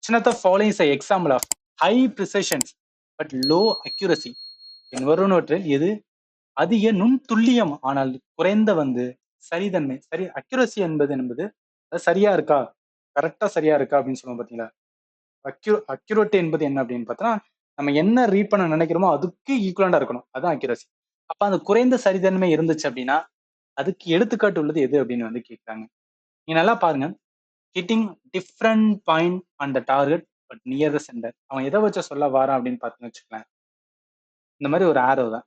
Which of the following is an example of high precision but low accuracy? வருவனவற்றில் எது அதிக நுண்துல்லியம் ஆனால் குறைந்த சரிதன்மை சரி அக்யூரசி என்பது அது சரியா இருக்கா, கரெக்டா சரியா இருக்கா அப்படின்னு சொல்லுவோம் பாத்தீங்களா. அக்யூரேட் என்பது என்ன அப்படின்னு பார்த்தா நம்ம என்ன ரீட் பண்ண நினைக்கிறோமோ அதுக்கு ஈக்குவலண்டா இருக்கணும், அதுதான் அக்யூரசி. அப்ப அந்த குறைந்த சரிதன்மை இருந்துச்சு அப்படின்னா அதுக்கு எடுத்துக்காட்டு உள்ளது எது அப்படின்னு கேட்கிறாங்க. நீங்க நல்லா பாருங்க. Hitting different point on the target but near the centre. அவன் எதை வச்ச சொல்ல வாரான் அப்படின்னு பார்த்தீங்கன்னு வச்சுக்கலாம். இந்த மாதிரி ஒரு ஆரோ தான்.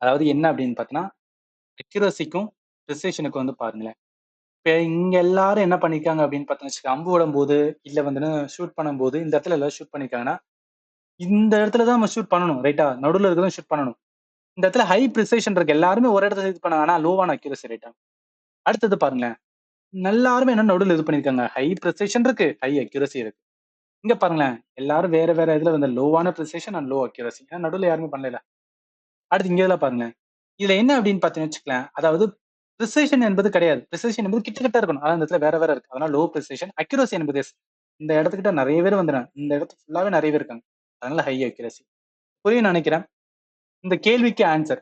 அதாவது என்ன அப்படின்னு பார்த்தீங்கன்னா அக்யூரசிக்கும் ப்ரிசிஷனுக்கும் பாருங்களேன். இப்ப இங்க எல்லாரும் என்ன பண்ணிருக்காங்க அப்படின்னு பார்த்தீங்கன்னா அம்பு விடும் போது இல்ல ஷூட் பண்ணும்போது இந்த இடத்துல எல்லாம் ஷூட் பண்ணிருக்காங்கன்னா இந்த இடத்துல தான் நம்ம ஷூட் பண்ணணும், ரைட்டா? நடுவில் இருக்கிறதும் ஷூட் பண்ணணும். இந்த இடத்துல ஹை ப்ரிசிஷன் இருக்கு, எல்லாருமே ஒரு இடத்துல இது பண்ணாங்க, ஆனா லோவான அக்யூரசி, ரைட்டா? அடுத்தது பாருங்களேன், எல்லாருமே என்ன நடுவில் இது பண்ணிருக்காங்க, ஹை ப்ரிசிஷன் இருக்கு, ஹை அக்யூரசி இருக்கு. இங்க பாருங்களேன், எல்லாரும் வேற வேற இதுல லோவான ப்ரிசிஷன் அண்ட் லோ அக்யூரசி, நடுவில் யாருமே பண்ணல. அடுத்து இங்க இதெல்லாம் பாருங்க. இதுல என்ன அப்படின்னு பாத்தீங்கன்னு வச்சுக்கலாம், அதாவது ப்ரிசிஷன் என்பது கிடையாது, ப்ரிசிஷன் என்பது கிட்ட இருக்கணும், அதான் இந்த இடத்துல வேற வேற இருக்கு, அதனால லோ ப்ரிசிஷன். அக்யூரசி என்பது இந்த இடத்துக்கிட்ட நிறைய பேர் வந்துடுறாங்க, இந்த இடத்துக்கு ஃபுல்லாவே நிறைய பேர் இருக்காங்க, அதனால ஹை அக்யூரசி. புரியும் நினைக்கிறேன். இந்த கேள்விக்கு ஆன்சர்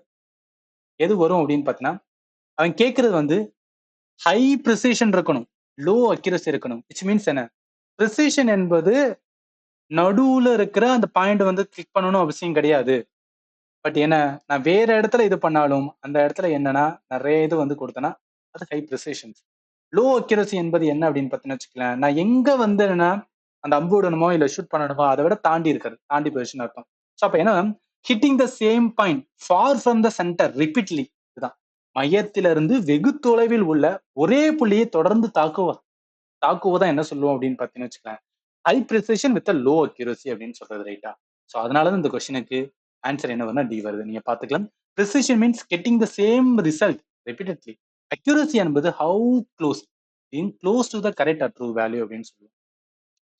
எது வரும் அப்படின்னு பாத்தீங்கன்னா, அவன் கேட்கறது ஹை ப்ரிசிஷன் இருக்கணும், லோ அக்யூரசி இருக்கணும். விச் மீன்ஸ் என்ன, ப்ரிசிஷன் என்பது நடுவுல இருக்கிற அந்த பாயிண்ட் கிளிக் பண்ணணும் அவசியம் கிடையாது. பட் என்ன, நான் வேற இடத்துல இது பண்ணாலும் அந்த இடத்துல என்னன்னா நிறைய இது கொடுத்தனா அது ஹை ப்ரிசிஷன். லோ அக்யூரசி என்பது என்ன அப்படின்னு பார்த்தீங்கன்னு வச்சுக்கலாம், நான் எங்க என்னன்னா அந்த அம்பு விடணுமோ இல்ல ஷூட் பண்ணணுமோ அதை விட தாண்டி இருக்கிறது, தாண்டி பொசிஷன் அர்த்தம். ஸோ அப்ப என்ன, hitting the same point far from the centre repeatedly, இதுதான் மையத்திலிருந்து வெகு தொலைவில் உள்ள ஒரே புள்ளியை தொடர்ந்து தாக்குவதான் என்ன சொல்லுவோம் அப்படின்னு பார்த்தீங்கன்னு வச்சுக்கலாம், high precision with low accuracy அப்படின்னு சொல்றது, ரைட்டா? ஸோ அதனாலதான் இந்த கொஸ்டினுக்கு ஆன்சர் என்ன வரும்னா டி வருது. நீங்க பாத்துக்கலாம். Precision means getting the same result repeatedly. Accuracy என்பது how close, being close to the correct or true value அப்படின்னு சொல்லுவோம்.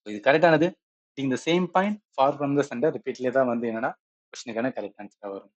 இது கரெக்டானது. Getting the same point far from the centre repeatedly தான் என்னன்னா கொஸ்டினுக்கான கரெக்ட் ஆன்சரா வரும்.